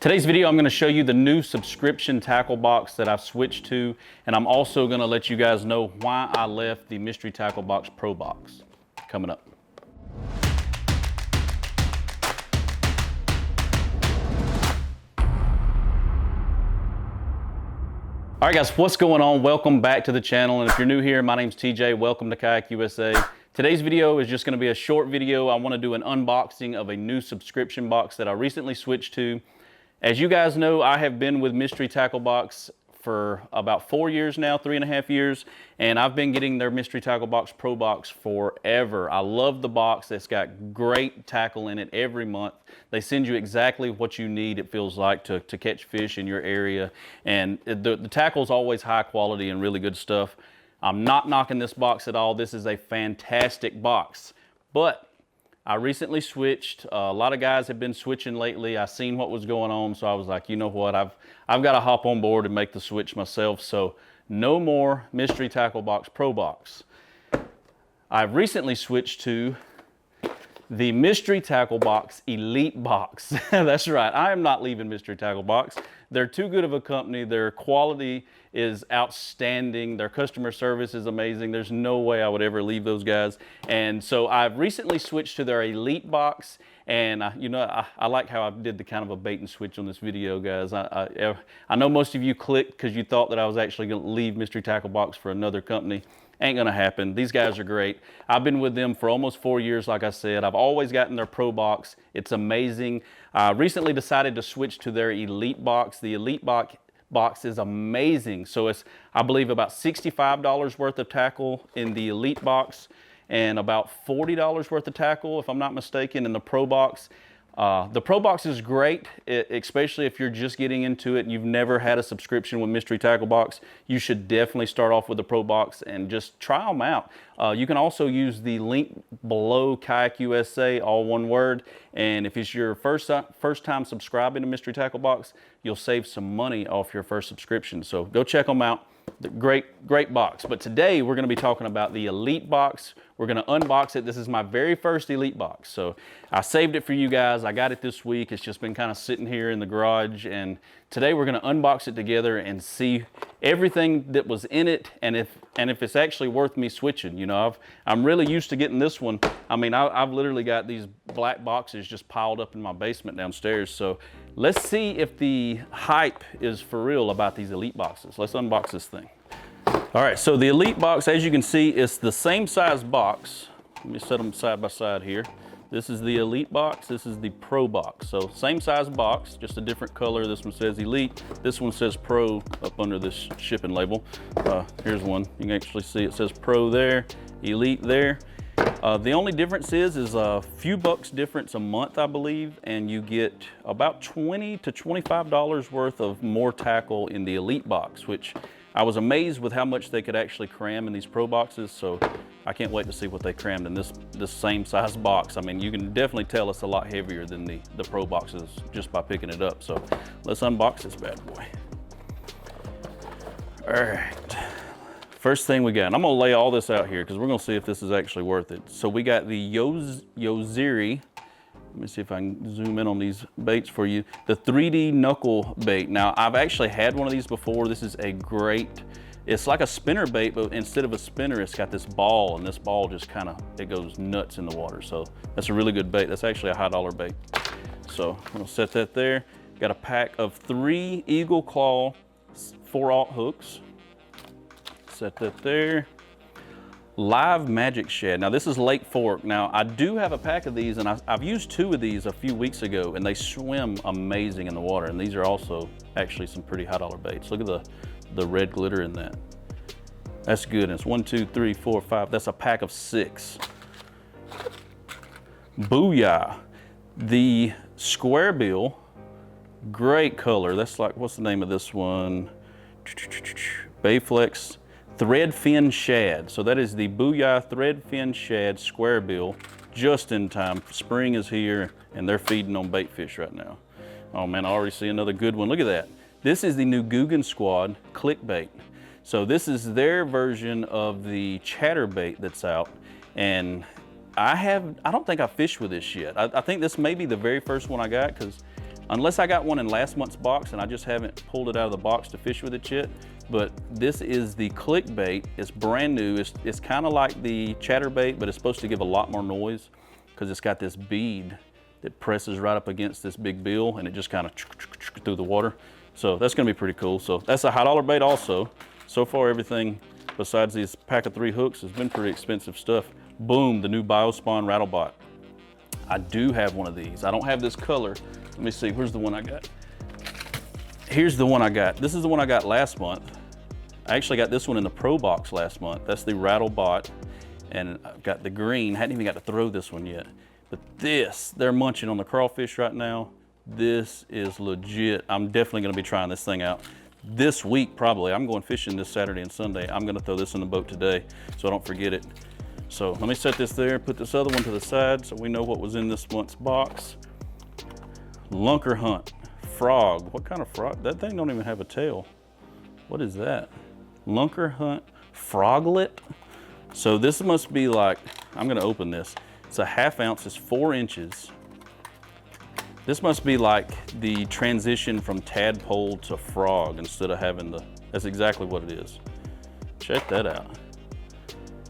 Today's video, I'm gonna show you the new subscription tackle box that I've switched to, and I'm also gonna let you guys know why I left the Mystery Tackle Box Pro Box. Coming up. All right guys, what's going on? Welcome back to the channel, and if you're new here, my name's TJ. Welcome to Kayak USA. Today's video is just gonna be a short video. I wanna do an unboxing of a new subscription box that I recently switched to. As you guys know, I have been with Mystery Tackle Box for about 4 years now, 3.5 years, and I've been getting their Mystery Tackle Box Pro Box forever. I love the box. It's got great tackle in it every month. They send you exactly what you need, it feels like, to catch fish in your area, and the tackle is always high quality and really good stuff. I'm not knocking this box at all. This is a fantastic box, but I recently switched. A lot of guys have been switching lately. I seen what was going on, so I was like, you know what, I've got to hop on board and make the switch myself. So no more Mystery Tackle Box Pro Box. I've recently switched to the Mystery Tackle Box Elite Box. That's right, I am not leaving Mystery Tackle Box. They're too good of a company. Their quality is outstanding. Their customer service is amazing. There's no way I would ever leave those guys. And so I've recently switched to their Elite Box. And you know, I like how I did the kind of a bait and switch on this video, guys. I know most of you clicked because you thought that I was actually going to leave Mystery Tackle Box for another company. Ain't gonna happen. These guys are great. I've been with them for almost 4 years, like I said. I've always gotten their Pro Box. It's amazing. I recently decided to switch to their Elite Box. The Elite Box is amazing. So it's, I believe, about $65 worth of tackle in the Elite Box and about $40 worth of tackle, if I'm not mistaken, in the Pro Box. The Pro Box is great, especially if you're just getting into it and you've never had a subscription with Mystery Tackle Box. You should definitely start off with the Pro Box and just try them out. You can also use the link below, Kayak USA, all one word. And if it's your first time subscribing to Mystery Tackle Box, you'll save some money off your first subscription. So go check them out. Great box. But today we're going to be talking about the Elite Box. We're going to unbox it. This is my very first Elite Box. So I saved it for you guys. I got it this week. It's just been kind of sitting here in the garage. And today we're going to unbox it together and see everything that was in it and if it's actually worth me switching. You know, I'm really used to getting this one. I mean, I've literally got these black boxes just piled up in my basement downstairs. So let's see if the hype is for real about these Elite Boxes. Let's unbox this thing. All right, so the Elite Box, as you can see, it's the same size box. Let me set them side by side here. This is the Elite Box, this is the Pro Box. So same size box, just a different color. This one says Elite, this one says Pro up under this shipping label. Here's one, you can actually see it says Pro there, Elite there. The only difference is a few bucks difference a month, I believe, and you get about $20 to $25 worth of more tackle in the Elite Box, which I was amazed with how much they could actually cram in these Pro Boxes. So I can't wait to see what they crammed in this same size box. I mean, you can definitely tell it's a lot heavier than the Pro Boxes just by picking it up. So let's unbox this bad boy. All right. First thing we got, and I'm gonna lay all this out here because we're gonna see if this is actually worth it. So we got the Yo-Zeri. Let me see if I can zoom in on these baits for you. The 3D knuckle bait. Now, I've actually had one of these before. This is a great, it's like a spinner bait, but instead of a spinner, it's got this ball, and this ball just kind of, it goes nuts in the water. So that's a really good bait. That's actually a high dollar bait. So I'm gonna set that there. Got a pack of 3 Eagle Claw 4/0 hooks. Set that there. Live Magic Shad. Now this is Lake Fork. Now I do have a pack of these, and I've used 2 of these a few weeks ago, and they swim amazing in the water. And these are also actually some pretty high dollar baits. Look at the red glitter in that. That's good. And it's 1, 2, 3, 4, 5. That's a pack of 6. Booyah. The square bill. Great color. That's like, what's the name of this one? Bayflex Threadfin Shad. So that is the Booyah Threadfin Shad square bill, just in time. Spring is here and they're feeding on bait fish right now. Oh man, I already see another good one. Look at that. This is the new Yak-Squad clickbait. So this is their version of the chatterbait that's out. And I don't think I fished with this yet. I think this may be the very first one I got, because unless I got one in last month's box and I just haven't pulled it out of the box to fish with it yet. But this is the clickbait. It's brand new. It's kind of like the chatterbait, but it's supposed to give a lot more noise because it's got this bead that presses right up against this big bill, and it just kind of through the water. So that's gonna be pretty cool. So that's a high dollar bait also. So far, everything besides these pack of 3 hooks has been pretty expensive stuff. Boom, the new Biospawn Rattlebot. I do have one of these. I don't have this color. Let me see, where's the one I got? Here's the one I got. This is the one I got last month. I actually got this one in the Pro Box last month. That's the Rattlebot, and I've got the green. Hadn't even got to throw this one yet. But this, they're munching on the crawfish right now. This is legit. I'm definitely gonna be trying this thing out this week probably. I'm going fishing this Saturday and Sunday. I'm gonna throw this in the boat today so I don't forget it. So let me set this there, put this other one to the side so we know what was in this month's box. Lunker Hunt frog. What kind of frog? That thing don't even have a tail. What is that? Lunker Hunt froglet. So this must be like, I'm gonna open this. It's a 1/2 ounce, it's 4 inches. This must be like the transition from tadpole to frog instead of having the, that's exactly what it is. Check that out.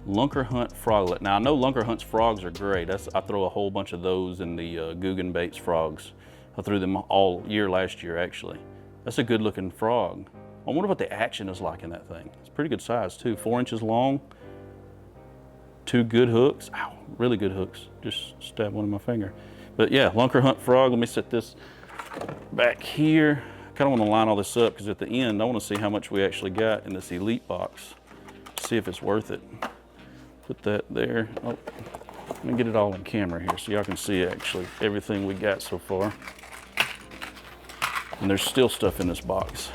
Lunker Hunt froglet. Now I know Lunker Hunt's frogs are great. I throw a whole bunch of those in the Guggen Baits frogs. I threw them all year last year actually. That's a good looking frog. I wonder what the action is like in that thing. It's pretty good size too, 4 inches long. 2 good hooks. Ow, really good hooks. Just stabbed one in my finger. But yeah, Lunker Hunt frog. Let me set this back here. I kind of want to line all this up because at the end, I want to see how much we actually got in this Elite box. See if it's worth it. Put that there. Oh, let me get it all in camera here so y'all can see actually everything we got so far. And there's still stuff in this box.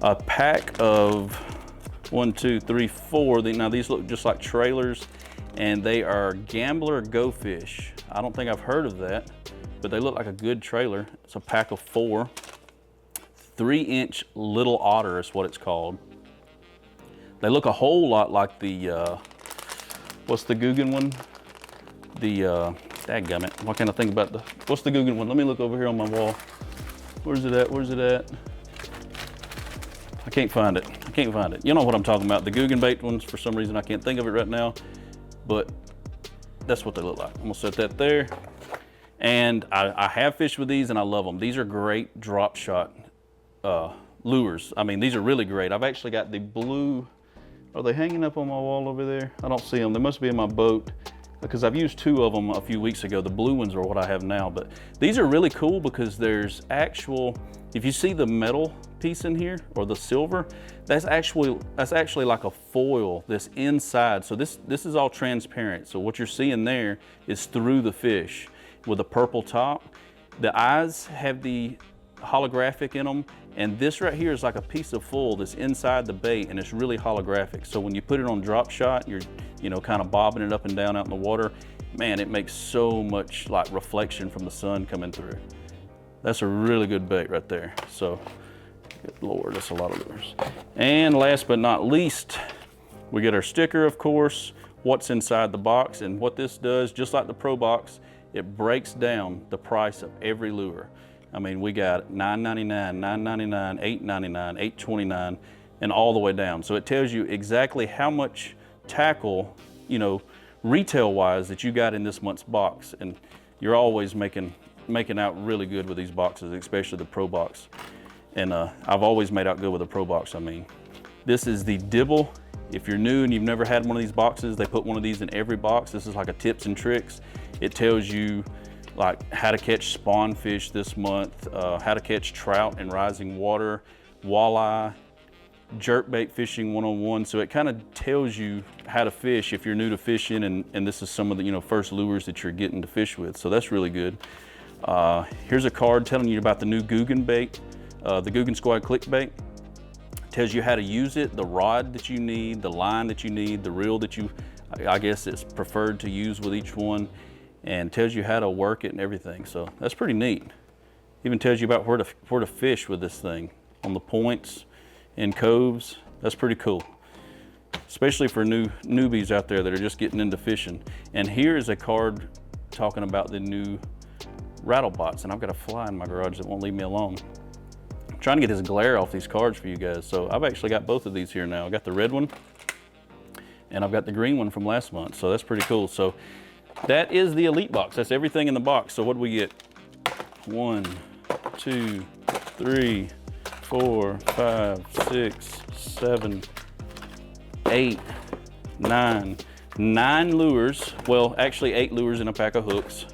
A pack of 1, 2, 3, 4. Now these look just like trailers, and they are Gambler Go Fish. I don't think I've heard of that, but they look like a good trailer. It's a pack of 4. 3-inch Little Otter is what it's called. They look a whole lot like the, what's the Guggen one? The, dadgummit, what can I think about the, what's the Guggen one? Let me look over here on my wall. Where's it at, where's it at? I can't find it, I can't find it. You know what I'm talking about, the Guggen Bait ones. For some reason I can't think of it right now, but that's what they look like. I'm gonna set that there. And I have fished with these and I love them. These are great drop shot lures. I mean, these are really great. I've actually got the blue, are they hanging up on my wall over there? I don't see them, they must be in my boat because I've used 2 of them a few weeks ago. The blue ones are what I have now, but these are really cool because there's actual, if you see the metal piece in here or the silver, that's actually like a foil that's inside. So this is all transparent. So what you're seeing there is through the fish with a purple top. The eyes have the holographic in them, and this right here is like a piece of foil that's inside the bait, and it's really holographic. So when you put it on drop shot, you're kind of bobbing it up and down out in the water. Man, it makes so much like reflection from the sun coming through. That's a really good bait right there. So, good Lord, that's a lot of lures. And last but not least, we get our sticker, of course, what's inside the box. And what this does, just like the Pro Box, it breaks down the price of every lure. I mean, we got $9.99, $9.99, $8.99, $8.29, and all the way down. So it tells you exactly how much tackle, retail-wise that you got in this month's box. And you're always making out really good with these boxes, especially the Pro Box. And I've always made out good with the Pro Box. I mean, this is the Dibble. If you're new and you've never had one of these boxes, they put one of these in every box. This is like a tips and tricks. It tells you like how to catch spawn fish this month, how to catch trout in rising water, walleye, jerkbait fishing 101. So it kind of tells you how to fish if you're new to fishing, and this is some of the first lures that you're getting to fish with. So that's really good. Here's a card telling you about the new Guggen bait, the Guggen Squad clickbait. Tells you how to use it, the rod that you need, the line that you need, the reel that I guess it's preferred to use with each one, and tells you how to work it and everything. So that's pretty neat. Even tells you about where to fish with this thing, on the points, in coves. That's pretty cool, especially for newbies out there that are just getting into fishing. And here is a card talking about the new rattle bots, and I've got a fly in my garage that won't leave me alone. I'm trying to get this glare off these cards for you guys. So I've actually got both of these here now. I got the red one and I've got the green one from last month. So that's pretty cool. So that is the Elite box. That's everything in the box. So what do we get? 1, 2, 3, 4, 5, 6, 7, 8, 9. 9 lures. Well, actually 8 lures in a pack of hooks,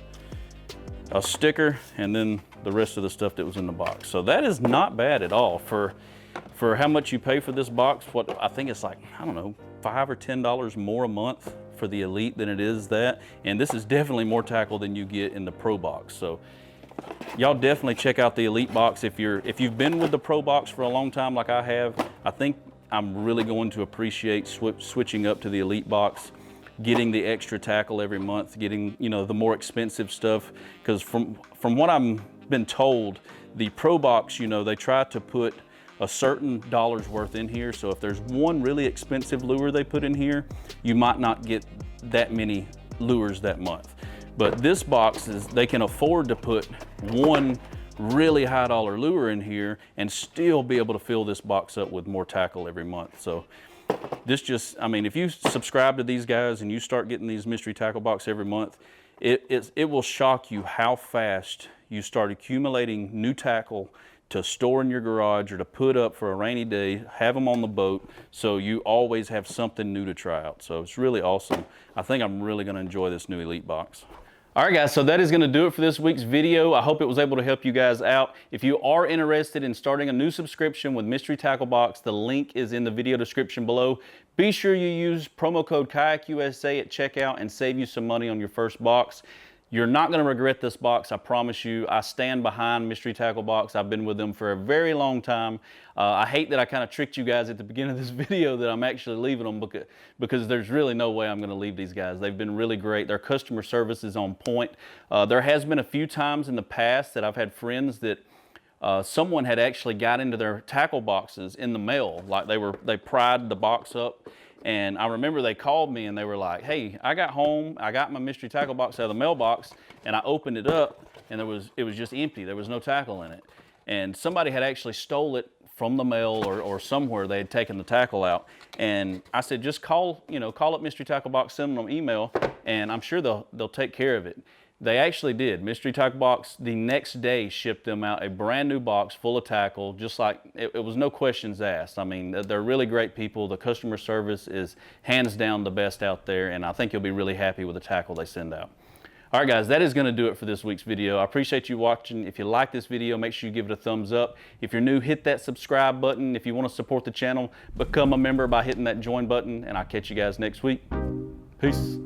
a sticker, and then the rest of the stuff that was in the box. So that is not bad at all for how much you pay for this box. What I think it's like, I don't know, $5 or $10 more a month for the Elite than it is that. And this is definitely more tackle than you get in the Pro box. So y'all definitely check out the Elite box. If you've been with the Pro box for a long time like I have, I think I'm really going to appreciate switching up to the Elite box, getting the extra tackle every month, getting, you know, the more expensive stuff. Because from what I've been told, the Pro box, you know, they try to put a certain dollar's worth in here. So if there's one really expensive lure they put in here, you might not get that many lures that month. But this box is, they can afford to put one really high dollar lure in here and still be able to fill this box up with more tackle every month. So this just, I mean, if you subscribe to these guys and you start getting these mystery tackle box every month, it will shock you how fast you start accumulating new tackle to store in your garage or to put up for a rainy day, have them on the boat, so you always have something new to try out. So it's really awesome. I think I'm really gonna enjoy this new Elite box. All right guys, so that is gonna do it for this week's video. I hope it was able to help you guys out. If you are interested in starting a new subscription with Mystery Tackle Box, the link is in the video description below. Be sure you use promo code KayakUSA at checkout and save you some money on your first box. You're not gonna regret this box, I promise you. I stand behind Mystery Tackle Box. I've been with them for a very long time. I hate that I kind of tricked you guys at the beginning of this video that I'm actually leaving them because there's really no way I'm gonna leave these guys. They've been really great. Their customer service is on point. There has been a few times in the past that I've had friends that someone had actually got into their tackle boxes in the mail. Like they pried the box up. And I remember they called me and they were like, hey, I got home, I got my mystery tackle box out of the mailbox and I opened it up and it was just empty. There was no tackle in it. And somebody had actually stole it from the mail or somewhere. They had taken the tackle out. And I said, just call up Mystery Tackle Box, send them an email, and I'm sure they'll take care of it. They actually did. Mystery Tackle Box the next day shipped them out a brand new box full of tackle, just like it was no questions asked. I mean, they're really great people. The customer service is hands down the best out there, and I think you'll be really happy with the tackle they send out. All right, guys, that is going to do it for this week's video. I appreciate you watching. If you like this video, make sure you give it a thumbs up. If you're new, hit that subscribe button. If you want to support the channel, become a member by hitting that join button, and I'll catch you guys next week. Peace.